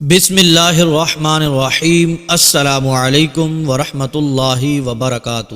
بسم اللہ الرحمن الرحیم۔ السلام علیکم ورحمۃ اللہ وبرکاتہ۔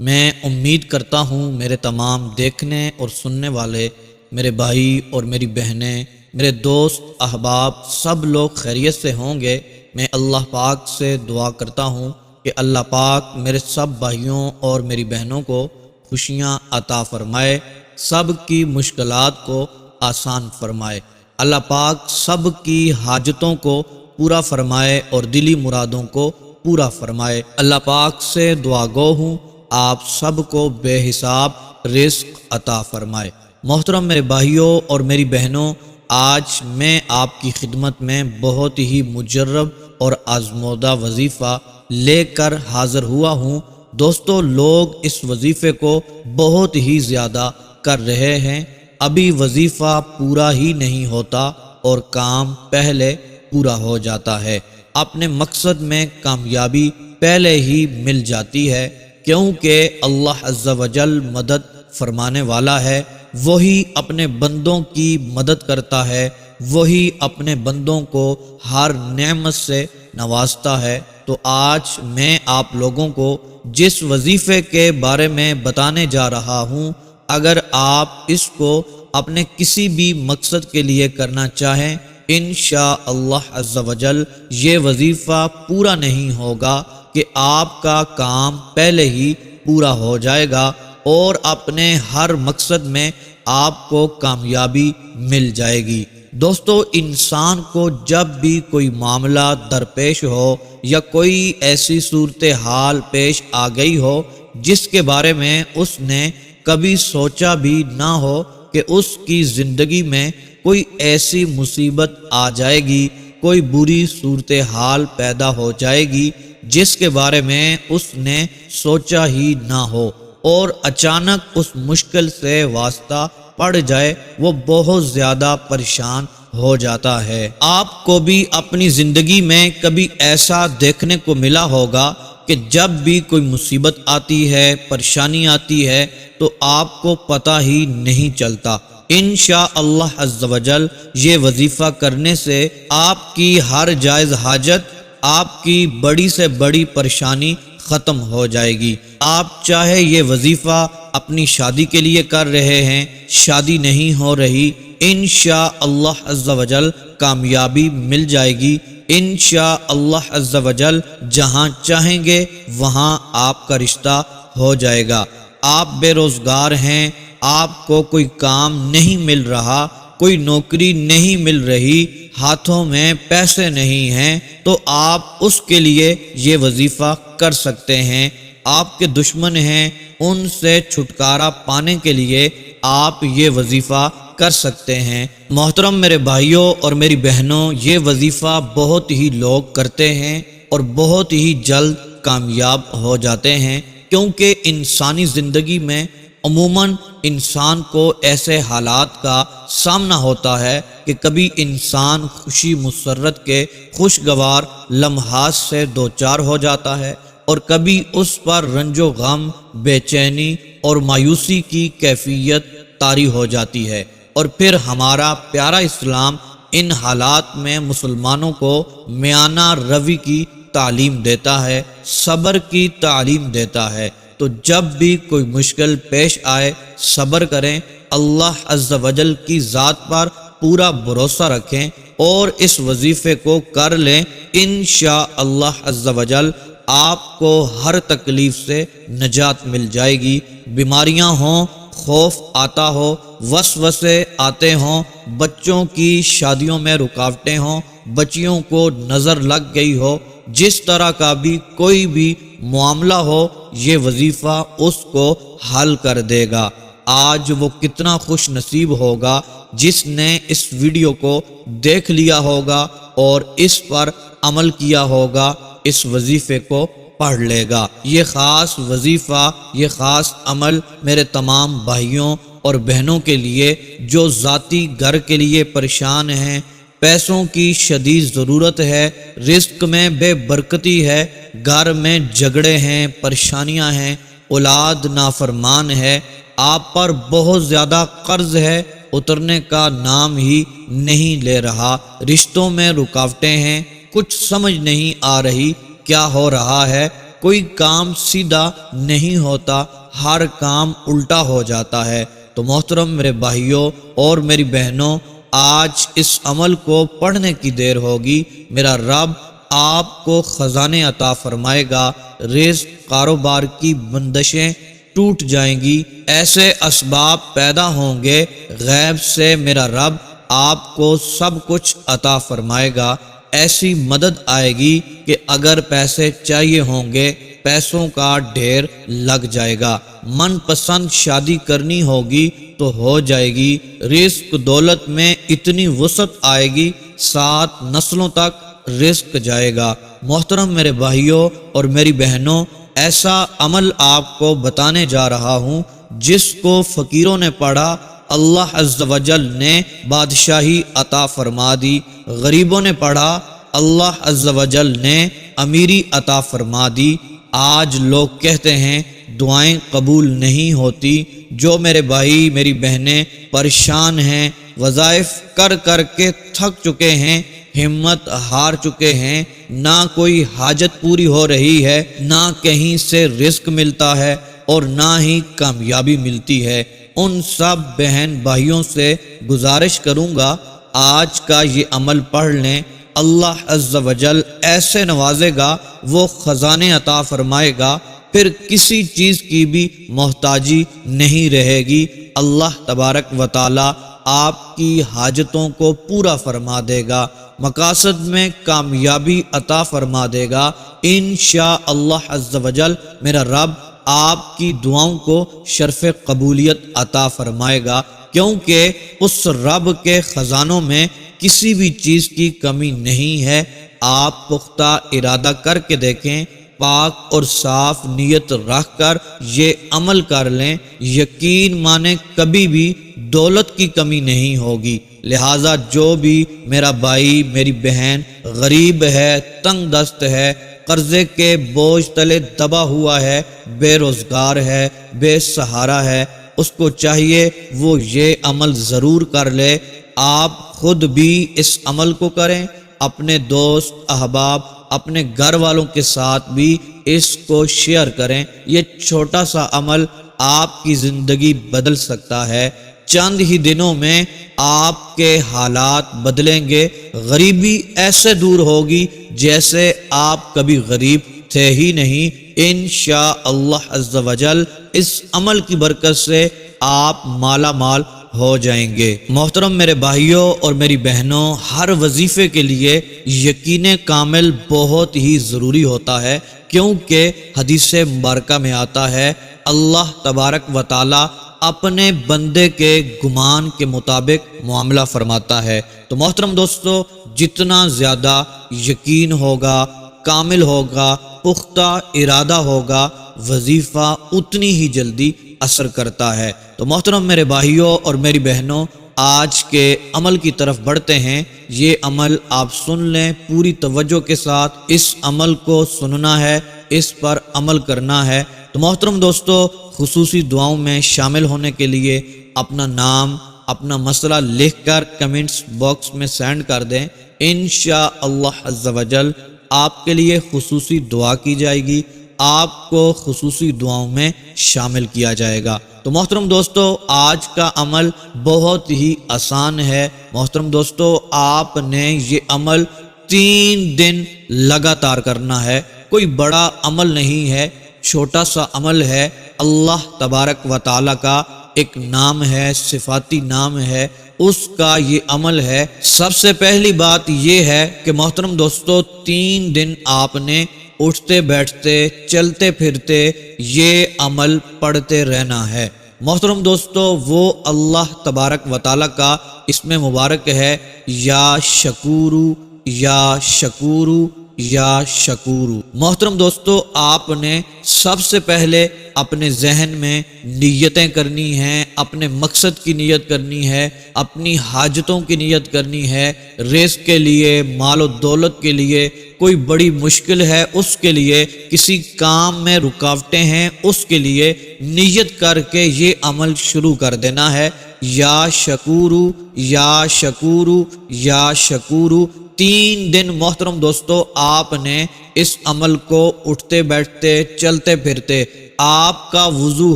میں امید کرتا ہوں میرے تمام دیکھنے اور سننے والے میرے بھائی اور میری بہنیں، میرے دوست احباب سب لوگ خیریت سے ہوں گے۔ میں اللہ پاک سے دعا کرتا ہوں کہ اللہ پاک میرے سب بھائیوں اور میری بہنوں کو خوشیاں عطا فرمائے، سب کی مشکلات کو آسان فرمائے۔ اللہ پاک سب کی حاجتوں کو پورا فرمائے اور دلی مرادوں کو پورا فرمائے۔ اللہ پاک سے دعا گو ہوں آپ سب کو بے حساب رزق عطا فرمائے۔ محترم میرے بھائیوں اور میری بہنوں، آج میں آپ کی خدمت میں بہت ہی مجرب اور آزمودہ وظیفہ لے کر حاضر ہوا ہوں۔ دوستو، لوگ اس وظیفے کو بہت ہی زیادہ کر رہے ہیں، ابھی وظیفہ پورا ہی نہیں ہوتا اور کام پہلے پورا ہو جاتا ہے۔ اپنے مقصد میں کامیابی پہلے ہی مل جاتی ہے، کیونکہ اللہ عز و جل مدد فرمانے والا ہے، وہی اپنے بندوں کی مدد کرتا ہے، وہی اپنے بندوں کو ہر نعمت سے نوازتا ہے۔ تو آج میں آپ لوگوں کو جس وظیفے کے بارے میں بتانے جا رہا ہوں، اگر آپ اس کو اپنے کسی بھی مقصد کے لیے کرنا چاہیں، انشاءاللہ عز و جل یہ وظیفہ پورا نہیں ہوگا کہ آپ کا کام پہلے ہی پورا ہو جائے گا اور اپنے ہر مقصد میں آپ کو کامیابی مل جائے گی۔ دوستو، انسان کو جب بھی کوئی معاملہ درپیش ہو یا کوئی ایسی صورتحال پیش آ گئی ہو جس کے بارے میں اس نے کبھی سوچا بھی نہ ہو کہ اس کی زندگی میں کوئی ایسی مصیبت آ جائے گی، کوئی بری صورتحال پیدا ہو جائے گی جس کے بارے میں اس نے سوچا ہی نہ ہو، اور اچانک اس مشکل سے واسطہ پڑ جائے، وہ بہت زیادہ پریشان ہو جاتا ہے۔ آپ کو بھی اپنی زندگی میں کبھی ایسا دیکھنے کو ملا ہوگا کہ جب بھی کوئی مصیبت آتی ہے، پریشانی آتی ہے، تو آپ کو پتہ ہی نہیں چلتا۔ انشاءاللہ عز و جل یہ وظیفہ کرنے سے آپ کی ہر جائز حاجت، آپ کی بڑی سے بڑی پریشانی ختم ہو جائے گی۔ آپ چاہے یہ وظیفہ اپنی شادی کے لیے کر رہے ہیں، شادی نہیں ہو رہی، انشاءاللہ عز و جل کامیابی مل جائے گی۔ انشاءاللہ عز و جل جہاں چاہیں گے وہاں آپ کا رشتہ ہو جائے گا۔ آپ بے روزگار ہیں، آپ کو کوئی کام نہیں مل رہا، کوئی نوکری نہیں مل رہی، ہاتھوں میں پیسے نہیں ہیں، تو آپ اس کے لیے یہ وظیفہ کر سکتے ہیں۔ آپ کے دشمن ہیں، ان سے چھٹکارا پانے کے لیے آپ یہ وظیفہ کر سکتے ہیں۔ محترم میرے بھائیوں اور میری بہنوں، یہ وظیفہ بہت ہی لوگ کرتے ہیں اور بہت ہی جلد کامیاب ہو جاتے ہیں، کیونکہ انسانی زندگی میں عموماً انسان کو ایسے حالات کا سامنا ہوتا ہے کہ کبھی انسان خوشی مسرت کے خوشگوار لمحات سے دوچار ہو جاتا ہے، اور کبھی اس پر رنج و غم، بے چینی اور مایوسی کی کیفیت طاری ہو جاتی ہے، اور پھر ہمارا پیارا اسلام ان حالات میں مسلمانوں کو میانہ روی کی تعلیم دیتا ہے، صبر کی تعلیم دیتا ہے۔ تو جب بھی کوئی مشکل پیش آئے، صبر کریں، اللہ عز و جل کی ذات پر پورا بھروسہ رکھیں اور اس وظیفے کو کر لیں۔ انشاءاللہ عز و جل آپ کو ہر تکلیف سے نجات مل جائے گی۔ بیماریاں ہوں، خوف آتا ہو، وسوسے آتے ہوں، بچوں کی شادیوں میں رکاوٹیں ہوں، بچیوں کو نظر لگ گئی ہو، جس طرح کا بھی کوئی بھی معاملہ ہو، یہ وظیفہ اس کو حل کر دے گا۔ آج وہ کتنا خوش نصیب ہوگا جس نے اس ویڈیو کو دیکھ لیا ہوگا اور اس پر عمل کیا ہوگا، اس وظیفے کو پڑھ لے گا۔ یہ خاص وظیفہ، یہ خاص عمل میرے تمام بھائیوں اور بہنوں کے لیے جو ذاتی گھر کے لیے پریشان ہیں، پیسوں کی شدید ضرورت ہے، رزق میں بے برکتی ہے، گھر میں جھگڑے ہیں، پریشانیاں ہیں، اولاد نافرمان ہے، آپ پر بہت زیادہ قرض ہے اترنے کا نام ہی نہیں لے رہا، رشتوں میں رکاوٹیں ہیں، کچھ سمجھ نہیں آ رہی کیا ہو رہا ہے، کوئی کام سیدھا نہیں ہوتا، ہر کام الٹا ہو جاتا ہے۔ تو محترم میرے بھائیوں اور میری بہنوں، آج اس عمل کو پڑھنے کی دیر ہوگی، میرا رب آپ کو خزانے عطا فرمائے گا، رزق کاروبار کی بندشیں ٹوٹ جائیں گی، ایسے اسباب پیدا ہوں گے، غیب سے میرا رب آپ کو سب کچھ عطا فرمائے گا، ایسی مدد آئے گی کہ اگر پیسے چاہیے ہوں گے پیسوں کا ڈھیر لگ جائے گا، من پسند شادی کرنی ہوگی تو ہو جائے گی، رزق دولت میں اتنی وسعت آئے گی 7 نسلوں تک رزق جائے گا۔ محترم میرے بھائیوں اور میری بہنوں، ایسا عمل آپ کو بتانے جا رہا ہوں جس کو فقیروں نے پڑھا اللہ عز و جل نے بادشاہی عطا فرما دی، غریبوں نے پڑھا اللہ عز و جل نے امیری عطا فرما دی۔ آج لوگ کہتے ہیں دعائیں قبول نہیں ہوتی، جو میرے بھائی میری بہنیں پریشان ہیں، وظائف کر کر کے تھک چکے ہیں، ہمت ہار چکے ہیں، نہ کوئی حاجت پوری ہو رہی ہے، نہ کہیں سے رزق ملتا ہے اور نہ ہی کامیابی ملتی ہے، ان سب بہن بھائیوں سے گزارش کروں گا آج کا یہ عمل پڑھ لیں، اللہ عز و جل ایسے نوازے گا، وہ خزانے عطا فرمائے گا، پھر کسی چیز کی بھی محتاجی نہیں رہے گی، اللہ تبارک و تعالی آپ کی حاجتوں کو پورا فرما دے گا، مقاصد میں کامیابی عطا فرما دے گا، انشاء اللہ عز و جل میرا رب آپ کی دعاؤں کو شرف قبولیت عطا فرمائے گا، کیونکہ اس رب کے خزانوں میں کسی بھی چیز کی کمی نہیں ہے۔ آپ پختہ ارادہ کر کے دیکھیں، پاک اور صاف نیت رکھ کر یہ عمل کر لیں، یقین مانیں کبھی بھی دولت کی کمی نہیں ہوگی۔ لہٰذا جو بھی میرا بھائی میری بہن غریب ہے، تنگ دست ہے، قرضے کے بوجھ تلے دبا ہوا ہے، بے روزگار ہے، بے سہارا ہے، اس کو چاہیے وہ یہ عمل ضرور کر لے۔ آپ خود بھی اس عمل کو کریں، اپنے دوست احباب اپنے گھر والوں کے ساتھ بھی اس کو شیئر کریں، یہ چھوٹا سا عمل آپ کی زندگی بدل سکتا ہے، چند ہی دنوں میں آپ کے حالات بدلیں گے، غریبی ایسے دور ہوگی جیسے آپ کبھی غریب تھے ہی نہیں، انشاء اللہ عز و جل اس عمل کی برکت سے آپ مالا مال ہو جائیں گے۔ محترم میرے بھائیوں اور میری بہنوں، ہر وظیفے کے لیے یقین کامل بہت ہی ضروری ہوتا ہے، کیونکہ حدیث مبارکہ میں آتا ہے اللہ تبارک و تعالی اپنے بندے کے گمان کے مطابق معاملہ فرماتا ہے۔ تو محترم دوستو، جتنا زیادہ یقین ہوگا، کامل ہوگا، پختہ ارادہ ہوگا، وظیفہ اتنی ہی جلدی اثر کرتا ہے۔ تو محترم میرے بھائیوں اور میری بہنوں، آج کے عمل کی طرف بڑھتے ہیں۔ یہ عمل آپ سن لیں، پوری توجہ کے ساتھ اس عمل کو سننا ہے، اس پر عمل کرنا ہے۔ تو محترم دوستو، خصوصی دعاؤں میں شامل ہونے کے لیے اپنا نام، اپنا مسئلہ لکھ کر کمنٹس باکس میں سینڈ کر دیں، انشاء اللہ عز و جل آپ کے لیے خصوصی دعا کی جائے گی، آپ کو خصوصی دعاؤں میں شامل کیا جائے گا۔ تو محترم دوستو، آج کا عمل بہت ہی آسان ہے۔ محترم دوستو، آپ نے یہ عمل 3 دن لگاتار کرنا ہے، کوئی بڑا عمل نہیں ہے، چھوٹا سا عمل ہے۔ اللہ تبارک و تعالی کا ایک نام ہے، صفاتی نام ہے، اس کا یہ عمل ہے۔ سب سے پہلی بات یہ ہے کہ محترم دوستو، 3 دن آپ نے اٹھتے بیٹھتے چلتے پھرتے یہ عمل پڑھتے رہنا ہے۔ محترم دوستو، وہ اللہ تبارک و تعالی کا اسم مبارک ہے یا شکورو یا شکورو یا شکورو۔ محترم دوستو، آپ نے سب سے پہلے اپنے ذہن میں نیتیں کرنی ہیں، اپنے مقصد کی نیت کرنی ہے، اپنی حاجتوں کی نیت کرنی ہے، رزق کے لیے، مال و دولت کے لیے، کوئی بڑی مشکل ہے اس کے لیے، کسی کام میں رکاوٹیں ہیں اس کے لیے نیت کر کے یہ عمل شروع کر دینا ہے۔ یا شکورو یا شکورو یا شکورو۔ 3 دن محترم دوستو آپ نے اس عمل کو اٹھتے بیٹھتے چلتے پھرتے، آپ کا وضو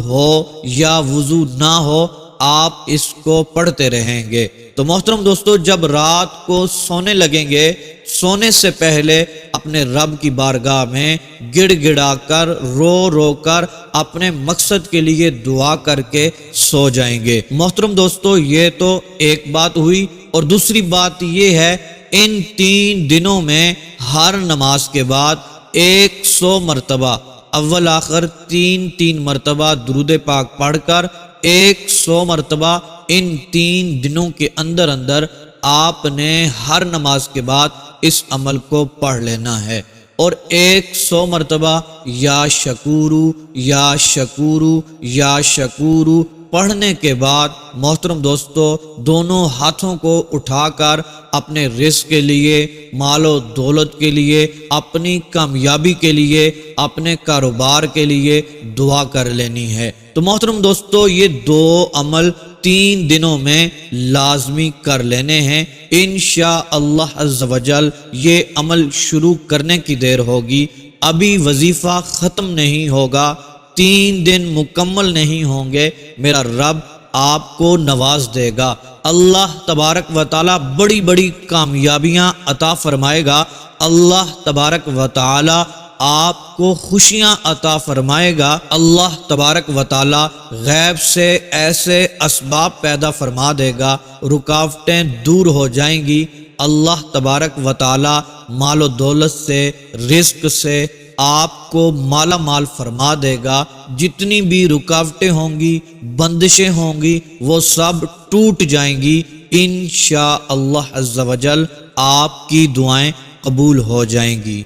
ہو یا وضو نہ ہو، آپ اس کو پڑھتے رہیں گے۔ تو محترم دوستو جب رات کو سونے لگیں گے، سونے سے پہلے اپنے رب کی بارگاہ میں گڑ گڑا کر رو رو کر اپنے مقصد کے لیے دعا کر کے سو جائیں گے۔ محترم دوستو یہ تو ایک بات ہوئی، اور دوسری بات یہ ہے ان 3 دنوں میں ہر نماز کے بعد 100 مرتبہ اول آخر 3 مرتبہ درود پاک پڑھ کر 100 مرتبہ ان 3 دنوں کے اندر آپ نے ہر نماز کے بعد اس عمل کو پڑھ لینا ہے، اور 100 مرتبہ یا شکورو یا شکورو یا شکورو پڑھنے کے بعد محترم دوستو دونوں ہاتھوں کو اٹھا کر اپنے رزق کے لیے، مال و دولت کے لیے، اپنی کامیابی کے لیے، اپنے کاروبار کے لیے دعا کر لینی ہے۔ تو محترم دوستو یہ 2 عمل 3 دنوں میں لازمی کر لینے ہیں۔ انشاءاللہ عز و جل یہ عمل شروع کرنے کی دیر ہوگی، ابھی وظیفہ ختم نہیں ہوگا، 3 دن مکمل نہیں ہوں گے، میرا رب آپ کو نواز دے گا، اللہ تبارک و تعالی بڑی بڑی کامیابیاں عطا فرمائے گا، اللہ تبارک و تعالی آپ کو خوشیاں عطا فرمائے گا، اللہ تبارک و تعالی غیب سے ایسے اسباب پیدا فرما دے گا، رکاوٹیں دور ہو جائیں گی، اللہ تبارک و تعالی مال و دولت سے، رزق سے آپ کو مالا مال فرما دے گا، جتنی بھی رکاوٹیں ہوں گی، بندشیں ہوں گی، وہ سب ٹوٹ جائیں گی، انشاءاللہ عز و جل آپ کی دعائیں قبول ہو جائیں گی۔